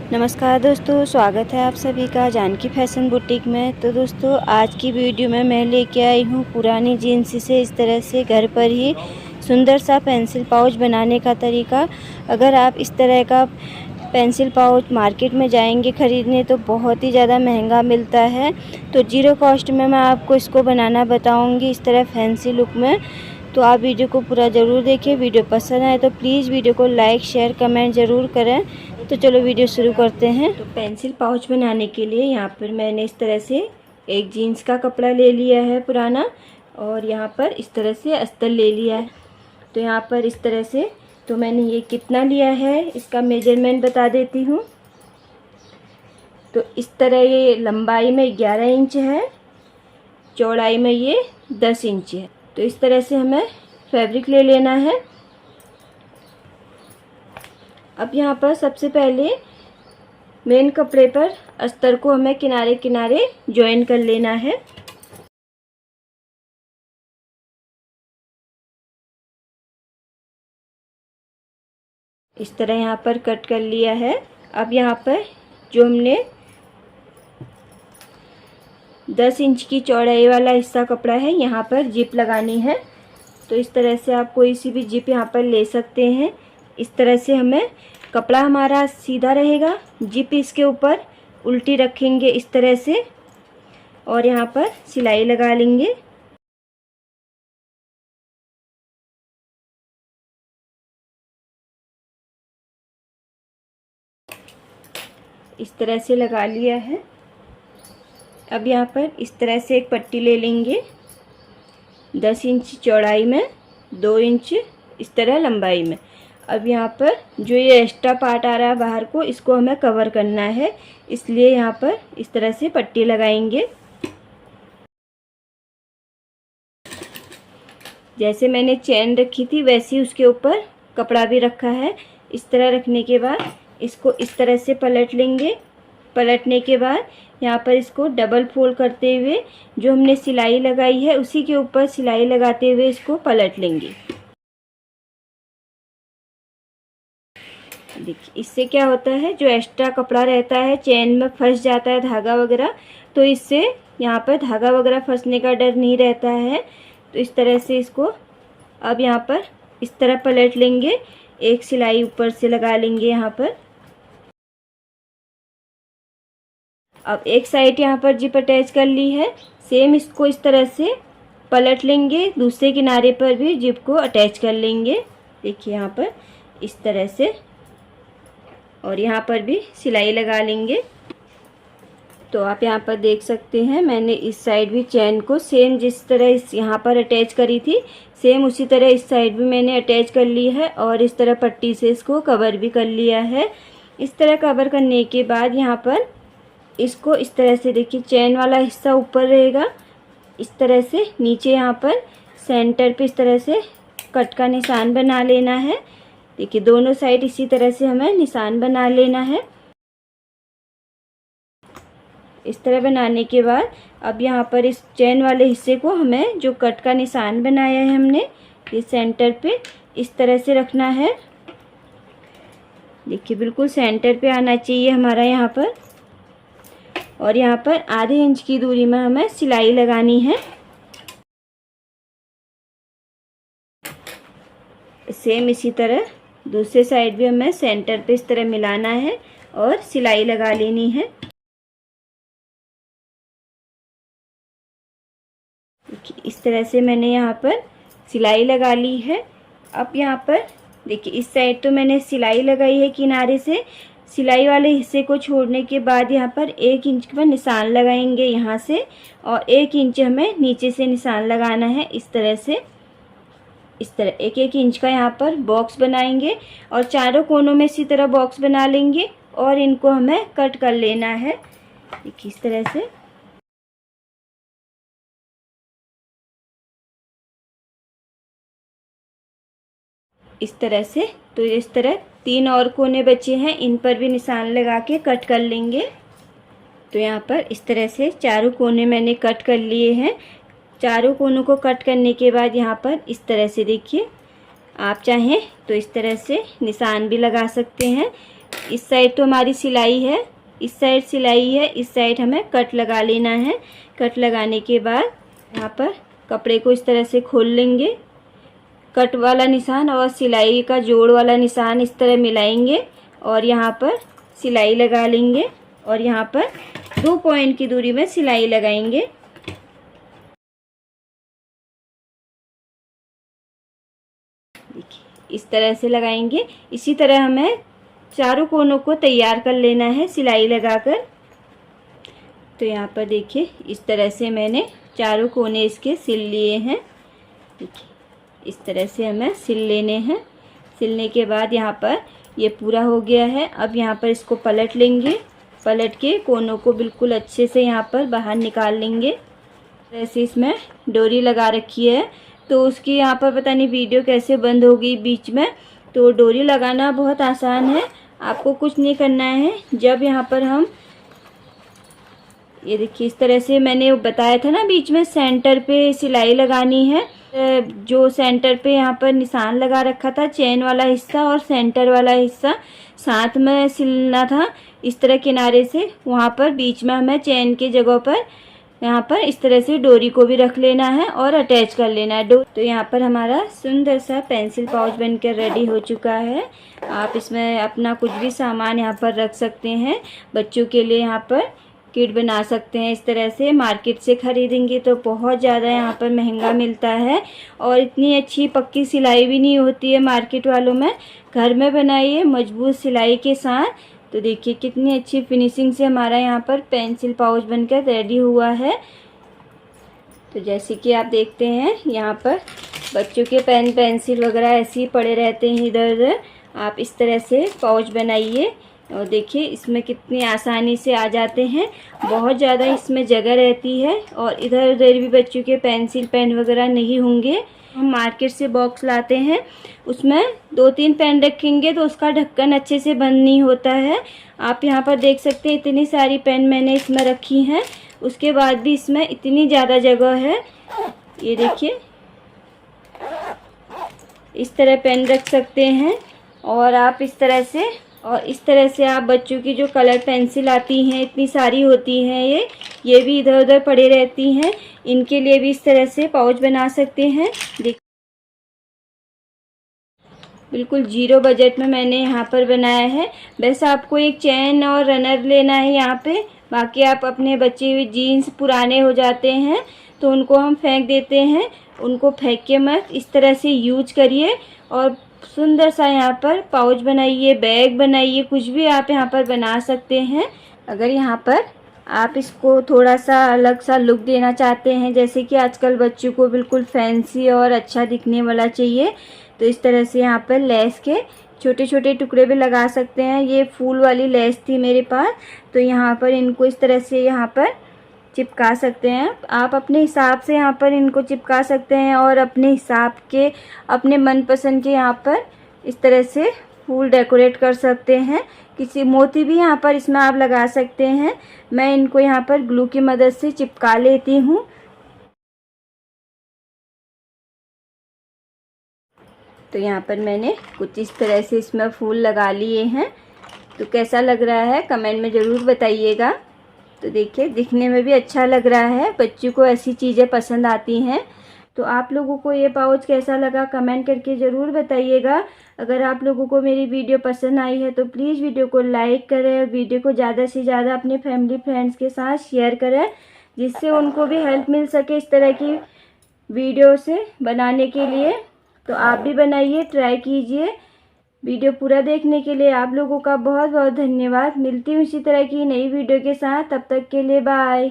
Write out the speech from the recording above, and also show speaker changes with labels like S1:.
S1: नमस्कार दोस्तों, स्वागत है आप सभी का जानकी फैशन बुटीक में। तो दोस्तों, आज की वीडियो में मैं लेके आई हूँ पुरानी जीन्स से इस तरह से घर पर ही सुंदर सा पेंसिल पाउच बनाने का तरीका। अगर आप इस तरह का पेंसिल पाउच मार्केट में जाएंगे ख़रीदने तो बहुत ही ज़्यादा महंगा मिलता है। तो जीरो कॉस्ट में मैं आपको इसको बनाना बताऊँगी इस तरह फैंसी लुक में। तो आप वीडियो को पूरा ज़रूर देखिए। वीडियो पसंद आए तो प्लीज़ वीडियो को लाइक शेयर कमेंट ज़रूर करें। तो चलो वीडियो शुरू करते हैं। तो पेंसिल पाउच बनाने के लिए यहाँ पर मैंने इस तरह से एक जीन्स का कपड़ा ले लिया है पुराना, और यहाँ पर इस तरह से अस्तर ले लिया है। तो यहाँ पर इस तरह से तो मैंने ये कितना लिया है इसका मेजरमेंट बता देती हूँ। तो इस तरह ये लंबाई में 11 इंच है, चौड़ाई में ये 10 इंच है। तो इस तरह से हमें फैब्रिक ले लेना है। अब यहाँ पर सबसे पहले मेन कपड़े पर अस्तर को हमें किनारे किनारे ज्वाइन कर लेना है। इस तरह यहाँ पर कट कर लिया है। अब यहाँ पर जो हमने 10 इंच की चौड़ाई वाला हिस्सा कपड़ा है, यहाँ पर जिप लगानी है। तो इस तरह से आप कोई सी भी जिप यहाँ पर ले सकते हैं। इस तरह से हमें कपड़ा हमारा सीधा रहेगा, जिप इसके ऊपर उल्टी रखेंगे इस तरह से, और यहाँ पर सिलाई लगा लेंगे। इस तरह से लगा लिया है। अब यहाँ पर इस तरह से एक पट्टी ले लेंगे 10 इंच चौड़ाई में, 2 इंच इस तरह लंबाई में। अब यहाँ पर जो ये एक्स्ट्रा पार्ट आ रहा है बाहर को, इसको हमें कवर करना है, इसलिए यहाँ पर इस तरह से पट्टी लगाएंगे। जैसे मैंने चेन रखी थी वैसे ही उसके ऊपर कपड़ा भी रखा है। इस तरह रखने के बाद इसको इस तरह से पलट लेंगे। पलटने के बाद यहाँ पर इसको डबल फोल्ड करते हुए जो हमने सिलाई लगाई है उसी के ऊपर सिलाई लगाते हुए इसको पलट लेंगे। देखिए, इससे क्या होता है, जो एक्स्ट्रा कपड़ा रहता है चेन में फंस जाता है धागा वगैरह, तो इससे यहाँ पर धागा वगैरह फंसने का डर नहीं रहता है। तो इस तरह से इसको अब यहाँ पर इस तरह पलट लेंगे, एक सिलाई ऊपर से लगा लेंगे यहाँ पर। अब एक साइड यहाँ पर जिप अटैच कर ली है, सेम इसको इस तरह से पलट लेंगे, दूसरे किनारे पर भी जिप को अटैच कर लेंगे। देखिए यहाँ पर इस तरह से, और यहाँ पर भी सिलाई लगा लेंगे। तो आप यहाँ पर देख सकते हैं मैंने इस साइड भी चेन को सेम जिस तरह इस यहाँ पर अटैच करी थी सेम उसी तरह इस साइड भी मैंने अटैच कर ली है, और इस तरह पट्टी से इसको कवर भी कर लिया है। इस तरह कवर करने के बाद यहाँ पर इसको इस तरह से, देखिए चेन वाला हिस्सा ऊपर रहेगा, इस तरह से नीचे यहाँ पर सेंटर पे इस तरह से कट का निशान बना लेना है। देखिए दोनों साइड इसी तरह से हमें निशान बना लेना है। इस तरह बनाने के बाद अब यहाँ पर इस चेन वाले हिस्से को हमें जो कट का निशान बनाया है हमने, ये सेंटर पे इस तरह से रखना है। देखिए बिल्कुल सेंटर पे आना चाहिए हमारा यहाँ पर, और यहाँ पर आधे इंच की दूरी में हमें सिलाई लगानी है। सेम इसी तरह दूसरे साइड भी हमें सेंटर पे इस तरह मिलाना है और सिलाई लगा लेनी है। इस तरह से मैंने यहाँ पर सिलाई लगा ली है। अब यहाँ पर देखिए इस साइड तो मैंने सिलाई लगाई है किनारे से, सिलाई वाले हिस्से को छोड़ने के बाद यहाँ पर 1 इंच पर निशान लगाएंगे यहाँ से, और 1 इंच हमें नीचे से निशान लगाना है। इस तरह से इस तरह 1-1 इंच का यहाँ पर बॉक्स बनाएंगे, और चारों कोनों में इसी तरह बॉक्स बना लेंगे, और इनको हमें कट कर लेना है। देखिए इस तरह से तो इस तरह 3 और कोने बचे हैं, इन पर भी निशान लगा के कट कर लेंगे। तो यहाँ पर इस तरह से चारों कोने मैंने कट कर लिए हैं। चारों कोनों को कट करने के बाद यहाँ पर इस तरह से देखिए, आप चाहें तो इस तरह से निशान भी लगा सकते हैं। इस साइड तो हमारी सिलाई है, इस साइड सिलाई है, इस साइड हमें कट लगा लेना है। कट लगाने के बाद यहाँ पर कपड़े को इस तरह से खोल लेंगे। कट वाला निशान और सिलाई का जोड़ वाला निशान इस तरह मिलाएंगे और यहाँ पर सिलाई लगा लेंगे और यहाँ पर 2 पॉइंट की दूरी में सिलाई लगाएंगे। देखिए इस तरह से लगाएंगे। इसी तरह हमें चारों कोनों को तैयार कर लेना है सिलाई लगाकर। तो यहाँ पर देखिए इस तरह से मैंने चारों कोने इसके सिल लिए हैं। देखिए इस तरह से हमें सिल लेने हैं। सिलने के बाद यहाँ पर ये पूरा हो गया है। अब यहाँ पर इसको पलट लेंगे। पलट के कोनों को बिल्कुल अच्छे से यहाँ पर बाहर निकाल लेंगे। ऐसे इसमें डोरी लगा रखी है तो उसकी यहाँ पर पता नहीं वीडियो कैसे बंद हो गई बीच में। तो डोरी लगाना बहुत आसान है, आपको कुछ नहीं करना है। जब यहाँ पर हम ये देखिए इस तरह से मैंने बताया था ना बीच में सेंटर पे सिलाई लगानी है। जो सेंटर पे यहाँ पर निशान लगा रखा था, चेन वाला हिस्सा और सेंटर वाला हिस्सा साथ में सिलना था इस तरह किनारे से। वहाँ पर बीच में हमें चेन के जगह पर यहाँ पर इस तरह से डोरी को भी रख लेना है और अटैच कर लेना है। तो यहाँ पर हमारा सुंदर सा पेंसिल पाउच बनकर रेडी हो चुका है। आप इसमें अपना कुछ भी सामान यहाँ पर रख सकते हैं। बच्चों के लिए यहाँ पर किट बना सकते हैं। इस तरह से मार्केट से ख़रीदेंगे तो बहुत ज़्यादा यहाँ पर महंगा मिलता है और इतनी अच्छी पक्की सिलाई भी नहीं होती है मार्केट वालों में। घर में बनाइए मजबूत सिलाई के साथ। तो देखिए कितनी अच्छी फिनिशिंग से हमारा यहाँ पर पेंसिल पाउच बनकर रेडी हुआ है। तो जैसे कि आप देखते हैं यहाँ पर बच्चों के पेन पेंसिल वगैरह ऐसे ही पड़े रहते हैं इधर उधर। आप इस तरह से पाउच बनाइए और देखिए इसमें कितनी आसानी से आ जाते हैं। बहुत ज़्यादा इसमें जगह रहती है और इधर उधर भी बच्चों के पेंसिल पेन वगैरह नहीं होंगे। हम मार्केट से बॉक्स लाते हैं, उसमें 2-3 पेन रखेंगे तो उसका ढक्कन अच्छे से बंद नहीं होता है। आप यहाँ पर देख सकते हैं इतनी सारी पेन मैंने इसमें रखी हैं, उसके बाद भी इसमें इतनी ज़्यादा जगह है। ये देखिए इस तरह पेन रख सकते हैं और आप इस तरह से आप बच्चों की जो कलर पेंसिल आती हैं इतनी सारी होती हैं, ये भी इधर उधर पड़े रहती हैं, इनके लिए भी इस तरह से पाउच बना सकते हैं। देख बिल्कुल 0 बजट में मैंने यहाँ पर बनाया है। वैसे आपको एक चैन और रनर लेना है यहाँ पे। बाकी आप अपने बचे हुए जीन्स पुराने हो जाते हैं तो उनको हम फेंक देते हैं, उनको फेंक के मत इस तरह से यूज करिए और सुंदर सा यहाँ पर पाउच बनाइए, बैग बनाइए, कुछ भी आप यहाँ पर बना सकते हैं। अगर यहाँ पर आप इसको थोड़ा सा अलग सा लुक देना चाहते हैं, जैसे कि आजकल बच्चों को बिल्कुल फैंसी और अच्छा दिखने वाला चाहिए, तो इस तरह से यहाँ पर लेस के छोटे छोटे टुकड़े भी लगा सकते हैं। ये फूल वाली लेस थी मेरे पास, तो यहाँ पर इनको इस तरह से यहाँ पर चिपका सकते हैं। आप अपने हिसाब से यहाँ पर इनको चिपका सकते हैं और अपने हिसाब के अपने मनपसंद के यहाँ पर इस तरह से फूल डेकोरेट कर सकते हैं। किसी मोती भी यहाँ पर इसमें आप लगा सकते हैं। मैं इनको यहाँ पर ग्लू की मदद से चिपका लेती हूँ। तो यहाँ पर मैंने कुछ इस तरह से इसमें फूल लगा लिए हैं। तो कैसा लग रहा है कमेंट में ज़रूर बताइएगा। तो देखिए दिखने में भी अच्छा लग रहा है, बच्चों को ऐसी चीज़ें पसंद आती हैं। तो आप लोगों को ये पाउच कैसा लगा कमेंट करके ज़रूर बताइएगा। अगर आप लोगों को मेरी वीडियो पसंद आई है तो प्लीज़ वीडियो को लाइक करें और वीडियो को ज़्यादा से ज़्यादा अपने फैमिली फ्रेंड्स के साथ शेयर करें, जिससे उनको भी हेल्प मिल सके इस तरह की वीडियो से बनाने के लिए। तो आप भी बनाइए, ट्राई कीजिए। वीडियो पूरा देखने के लिए आप लोगों का बहुत बहुत धन्यवाद। मिलती हूँ इसी तरह की नई वीडियो के साथ, तब तक के लिए बाय।